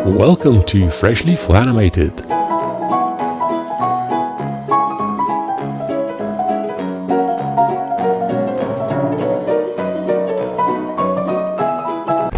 Welcome to Freshly Flanimated.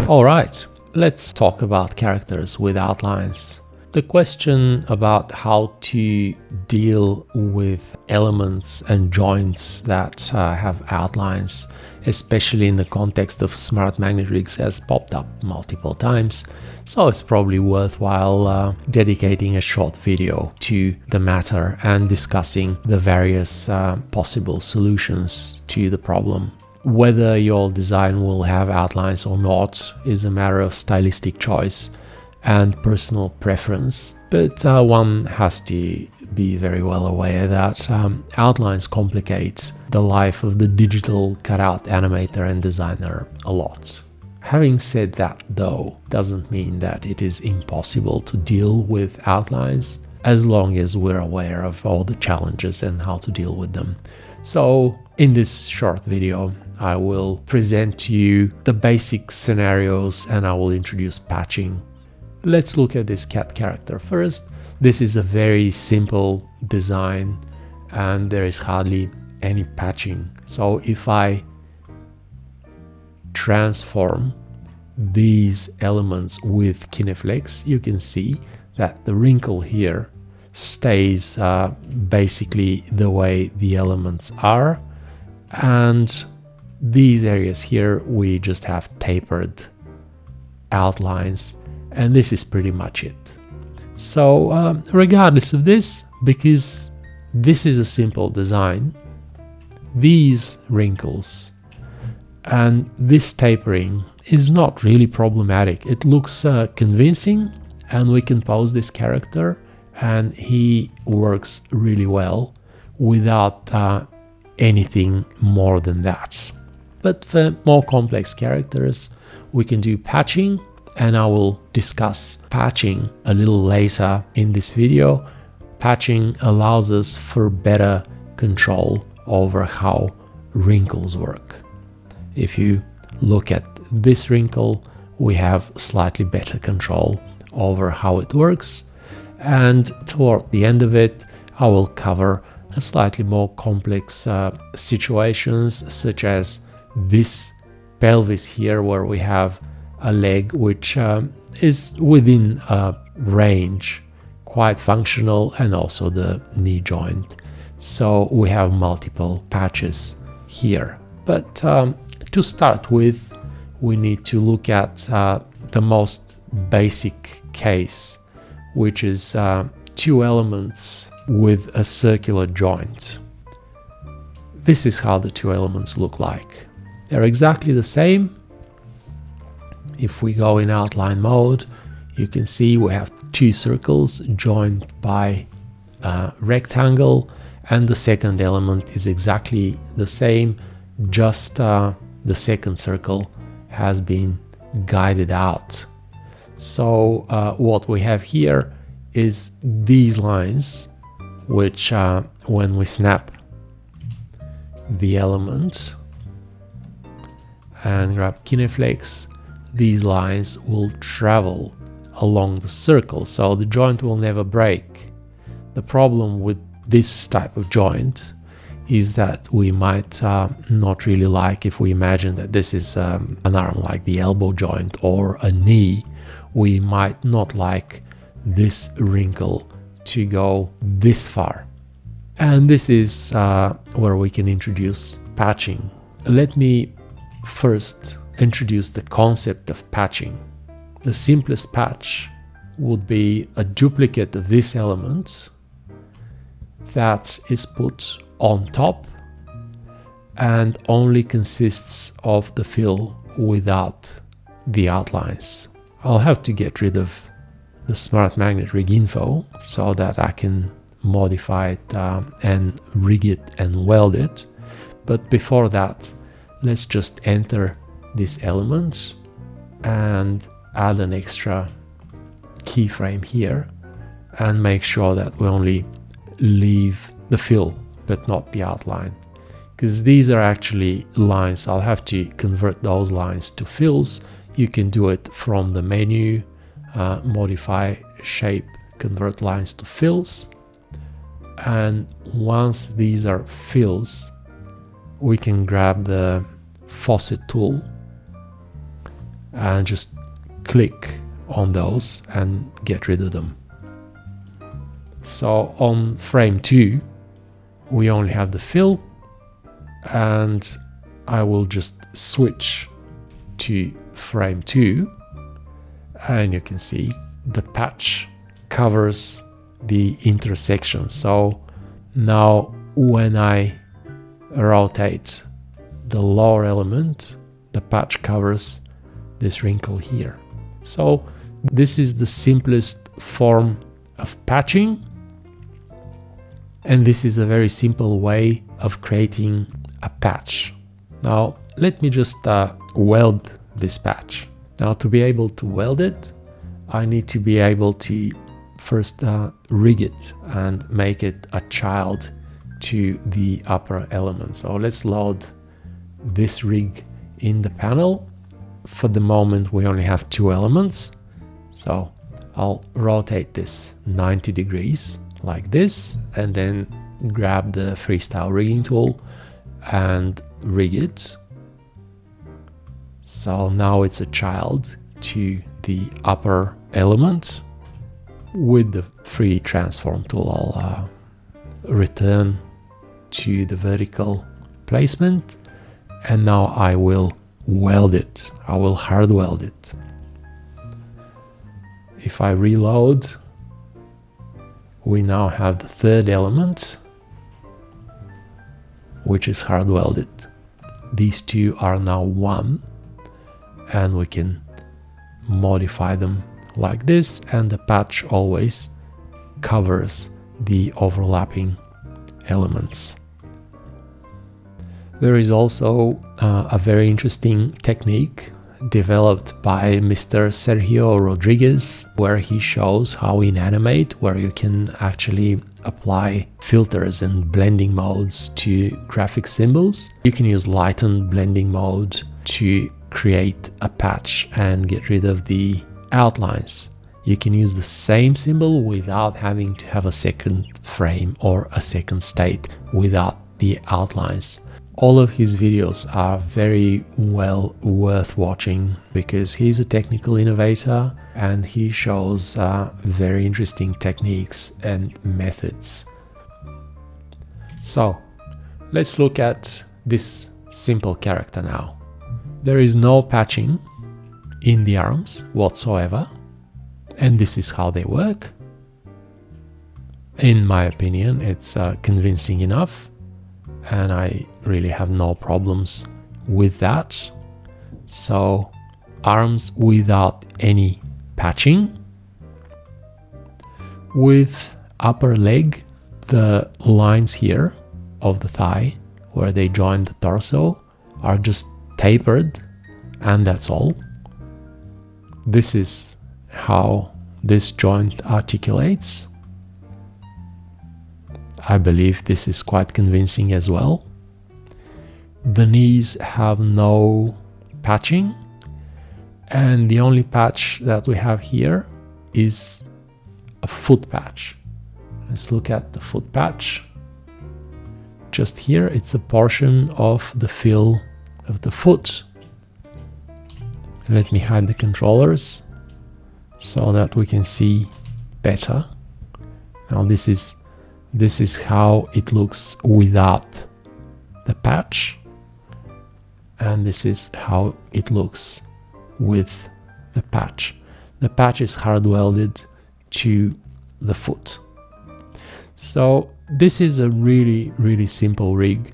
Alright, let's talk about characters with outlines. The question about how to deal with elements and joints that have outlines, especially in the context of smart magnet rigs, has popped up multiple times, so it's probably worthwhile dedicating a short video to the matter and discussing the various possible solutions to the problem. Whether your design will have outlines or not is a matter of stylistic choice and personal preference, but one has to be very well aware that outlines complicate the life of the digital cutout animator and designer a lot. Having said that, though, doesn't mean that it is impossible to deal with outlines as long as we're aware of all the challenges and how to deal with them. So in this short video, I will present to you the basic scenarios and I will introduce patching. Let's look at this cat character first. This is a very simple design and there is hardly any patching. So if I transform these elements with Kineflex, you can see that the wrinkle here stays basically the way the elements are, and these areas here we just have tapered outlines, and this is pretty much it. So regardless of this, because this is a simple design, these wrinkles and this tapering is not really problematic. It looks convincing, and we can pose this character and he works really well without anything more than that. But for more complex characters, we can do patching, and I will discuss patching a little later in this video. Patching allows us for better control over how wrinkles work. If you look at this wrinkle, we have slightly better control over how it works, and toward the end of it, I will cover a slightly more complex situations, such as this pelvis here, where we have a leg which is within range, quite functional, and also the knee joint. So we have multiple patches here. But to start with, we need to look at the most basic case, which is two elements with a circular joint. This is how the two elements look like. They're exactly the same. If we go in outline mode, you can see we have two circles joined by a rectangle, and the second element is exactly the same, just the second circle has been guided out. So what we have here is these lines, which when we snap the element and grab Kineflex, these lines will travel along the circle, so the joint will never break. The problem with this type of joint is that we might not really like, if we imagine that this is an arm like the elbow joint or a knee, we might not like this wrinkle to go this far. And this is where we can introduce patching. Let me first introduce the concept of patching. The simplest patch would be a duplicate of this element that is put on top and only consists of the fill without the outlines. I'll have to get rid of the smart magnet rig info so that I can modify it and rig it and weld it. But before that, let's just enter this element and add an extra keyframe here and make sure that we only leave the fill but not the outline, because these are actually lines. I'll have to convert those lines to fills. You can do it from the menu modify shape, convert lines to fills, and once these are fills, we can grab the faucet tool and just click on those and get rid of them. So on frame 2 we only have the fill, and I will just switch to frame 2, and you can see the patch covers the intersection. So now when I rotate the lower element, the patch covers this wrinkle here. So this is the simplest form of patching, and this is a very simple way of creating a patch. Now let me just weld this patch. Now to be able to weld it, I need to be able to first rig it and make it a child to the upper element. So let's load this rig in the panel. For the moment we only have 2 elements, so I'll rotate this 90 degrees like this, and then grab the freestyle rigging tool and rig it. So now it's a child to the upper element. With the free transform tool, I'll return to the vertical placement, and now I will weld it. I will hard weld it. If I reload, we now have the third element, which is hard welded. These two are now one, and we can modify them like this, and the patch always covers the overlapping elements. There is also a very interesting technique developed by Mr. Sergio Rodriguez, where he shows how in Animate, where you can actually apply filters and blending modes to graphic symbols. You can use lighten blending mode to create a patch and get rid of the outlines. You can use the same symbol without having to have a second frame or a second state without the outlines. All of his videos are very well worth watching because he's a technical innovator and he shows very interesting techniques and methods. So let's look at this simple character now. There is no patching in the arms whatsoever, and this is how they work. In my opinion, it's convincing enough, and I really have no problems with that. So arms without any patching. With upper leg, the lines here of the thigh where they join the torso are just tapered, and that's all. This is how this joint articulates. I believe this is quite convincing as well. The knees have no patching, and the only patch that we have here is a foot patch. Let's look at the foot patch. Just here, it's a portion of the fill of the foot. Let me hide the controllers so that we can see better. Now this is how it looks without the patch, and this is how it looks with the patch. The patch is hard welded to the foot. So this is a really simple rig,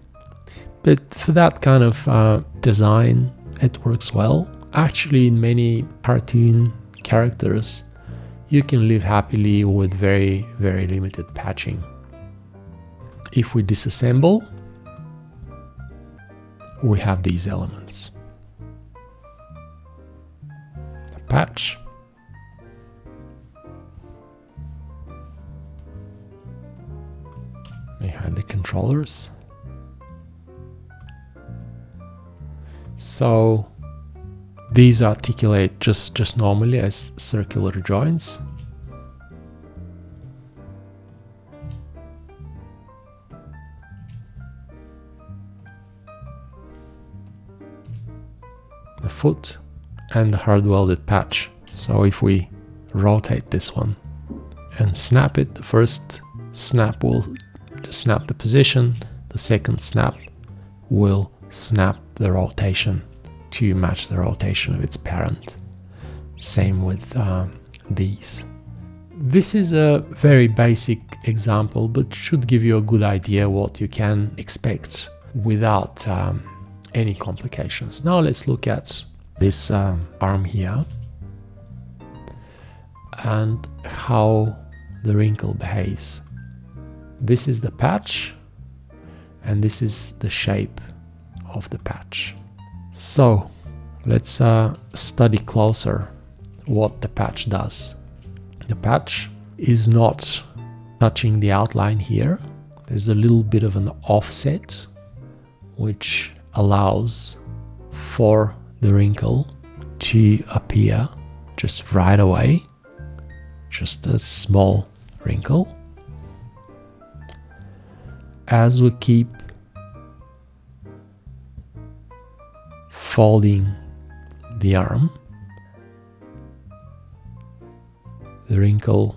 but for that kind of design it works well. Actually, in many cartoon characters you can live happily with very limited patching. If we disassemble, we have these elements. The patch, we have the controllers. These articulate just normally as circular joints. The foot and the hard welded patch. So if we rotate this one and snap it, the first snap will just snap the position, the second snap will snap the rotation to match the rotation of its parent. Same with these. This is a very basic example, but should give you a good idea what you can expect without any complications. Now let's look at this arm here and how the wrinkle behaves. This is the patch and this is the shape of the patch. So let's study closer what the patch does. The patch is not touching the outline here. There's a little bit of an offset which allows for the wrinkle to appear just right away, just a small wrinkle. As we keep folding the arm, the wrinkle,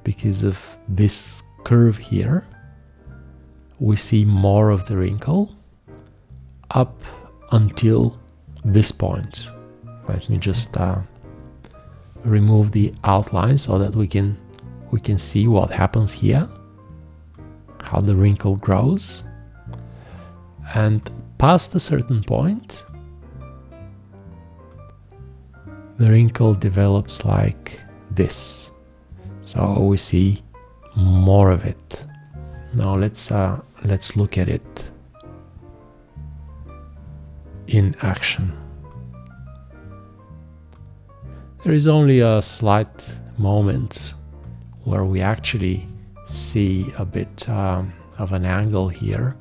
because of this curve here, we see more of the wrinkle up until this point. Let me just remove the outline so that we can see what happens here, how the wrinkle grows, and past a certain point the wrinkle develops like this. So we see more of it. Now let's look at it in action. There is only a slight moment where we actually see a bit of an angle here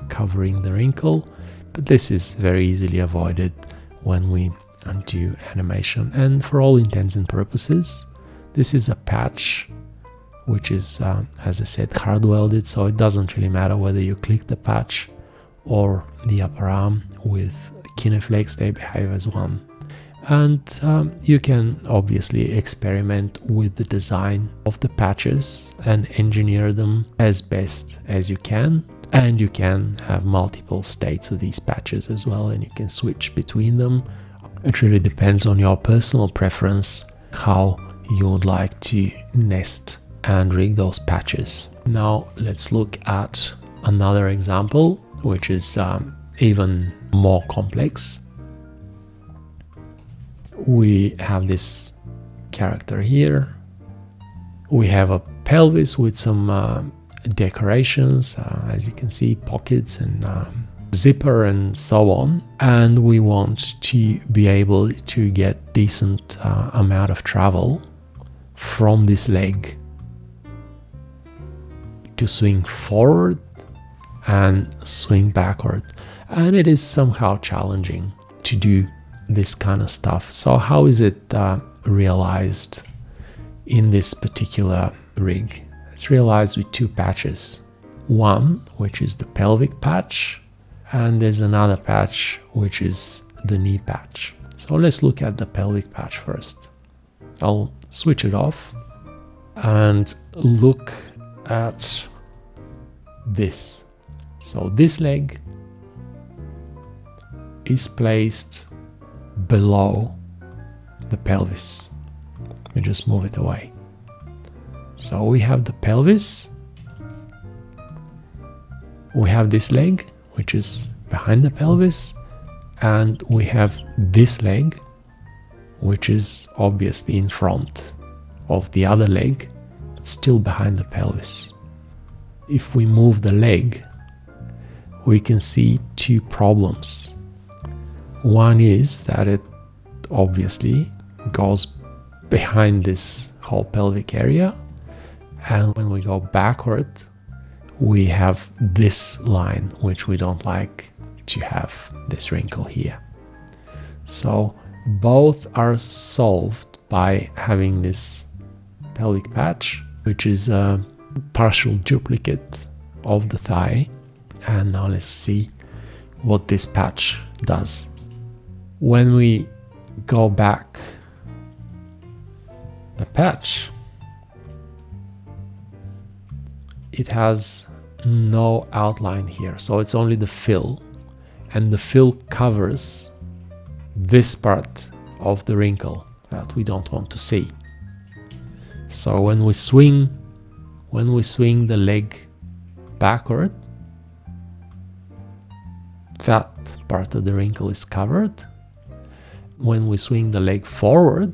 covering the wrinkle, but this is very easily avoided when we undo animation. And for all intents and purposes, this is a patch which is, as I said, hard welded, so it doesn't really matter whether you click the patch or the upper arm. With Kineflex they behave as one. And you can obviously experiment with the design of the patches and engineer them as best as you can. And you can have multiple states of these patches as well, and you can switch between them. It really depends on your personal preference how you would like to nest and rig those patches. Now let's look at another example, which is even more complex. We have this character here. We have a pelvis with some decorations, as you can see, pockets and zipper and so on. And we want to be able to get decent amount of travel from this leg to swing forward and swing backward. And it is somehow challenging to do this kind of stuff. So how is it realized in this particular rig? It's realized with two patches. One, which is the pelvic patch, and there's another patch, which is the knee patch. So let's look at the pelvic patch first. I'll switch it off and look at this. So this leg is placed below the pelvis. Let me just move it away. So we have the pelvis, we have this leg which is behind the pelvis, and we have this leg which is obviously in front of the other leg but still behind the pelvis. If we move the leg, we can see two problems. One is that it obviously goes behind this whole pelvic area, and when we go backward we have this line which we don't like to have, this wrinkle here. So both are solved by having this pelvic patch, which is a partial duplicate of the thigh. And now let's see what this patch does. When we go back the patch, it has no outline here, so it's only the fill, and the fill covers this part of the wrinkle that we don't want to see. So when we swing the leg backward, that part of the wrinkle is covered. When we swing the leg forward,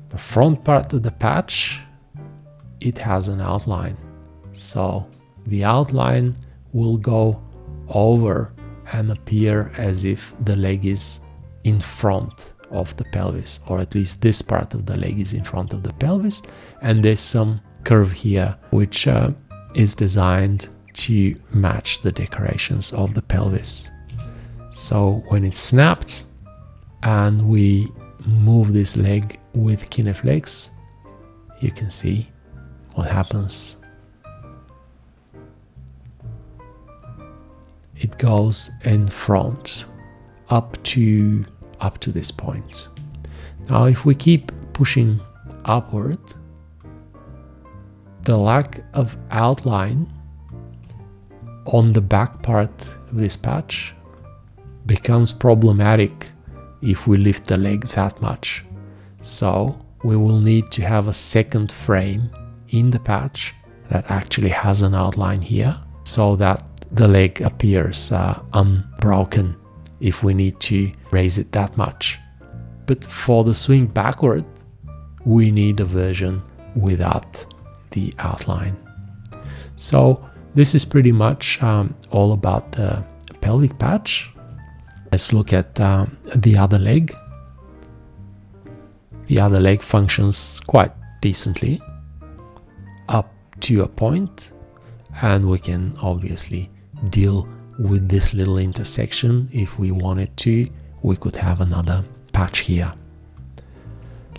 the front part of the patch, it has an outline. So the outline will go over and appear as if the leg is in front of the pelvis, or at least this part of the leg is in front of the pelvis, and there's some curve here which is designed to match the decorations of the pelvis. So when it's snapped and we move this leg with Kineflex, you can see what happens. It goes in front up to this point. Now if we keep pushing upward, the lack of outline on the back part of this patch becomes problematic if we lift the leg that much. So we will need to have a second frame in the patch that actually has an outline here, so that the leg appears unbroken if we need to raise it that much. But for the swing backward, we need a version without the outline. So this is pretty much all about the pelvic patch. Let's look at the other leg. The other leg functions quite decently up to a point, and we can obviously deal with this little intersection. If we wanted to, we could have another patch here.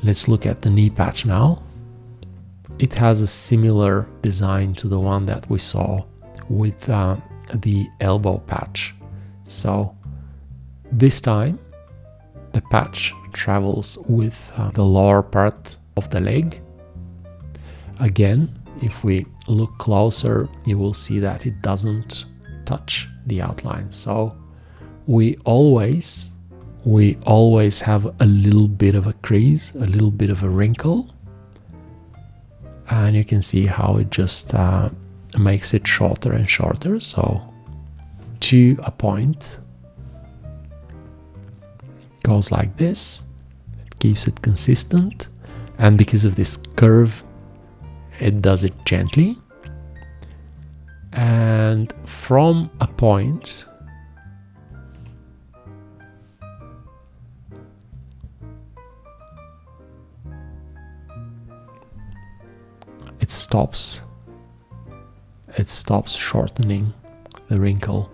Let's look at the knee patch now. It has a similar design to the one that we saw with the elbow patch. So this time the patch travels with the lower part of the leg. Again, if we look closer, you will see that it doesn't touch the outline. So we always have a little bit of a crease, a little bit of a wrinkle, and you can see how it just makes it shorter and shorter. So to a point, it goes like this. It keeps it consistent, and because of this curve, it does it gently. And from a point, it stops shortening the wrinkle.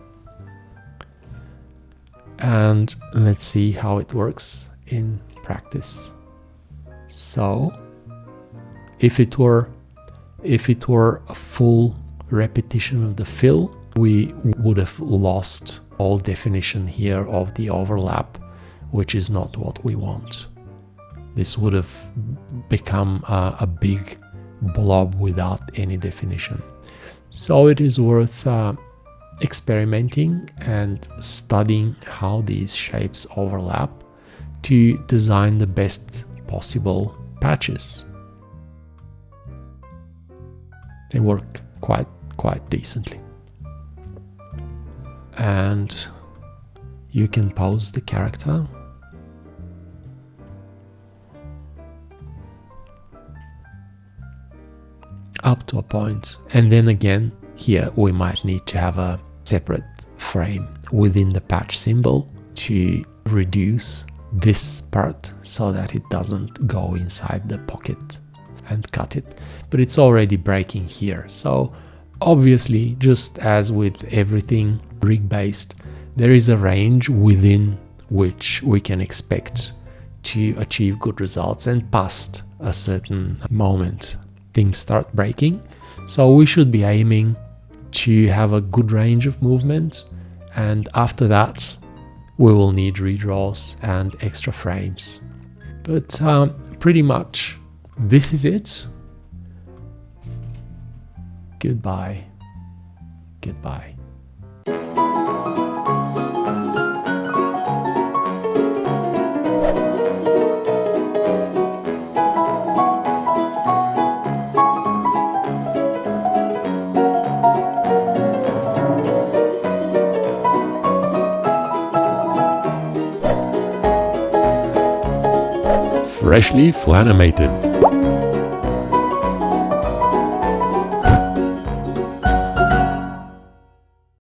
And let's see how it works in practice. So if it were a full repetition of the fill, we would have lost all definition here of the overlap, which is not what we want. This would have become a big blob without any definition. So it is worth experimenting and studying how these shapes overlap to design the best possible patches. They work quite decently. And you can pose the character. Up to a point, and then again here we might need to have a separate frame within the patch symbol to reduce this part so that it doesn't go inside the pocket and cut it, but it's already breaking here. So obviously, just as with everything rig based, there is a range within which we can expect to achieve good results, and past a certain moment things start breaking. So we should be aiming to have a good range of movement, and after that we will need redraws and extra frames. But pretty much this is it. Goodbye. Goodbye. Freshly Flanimated.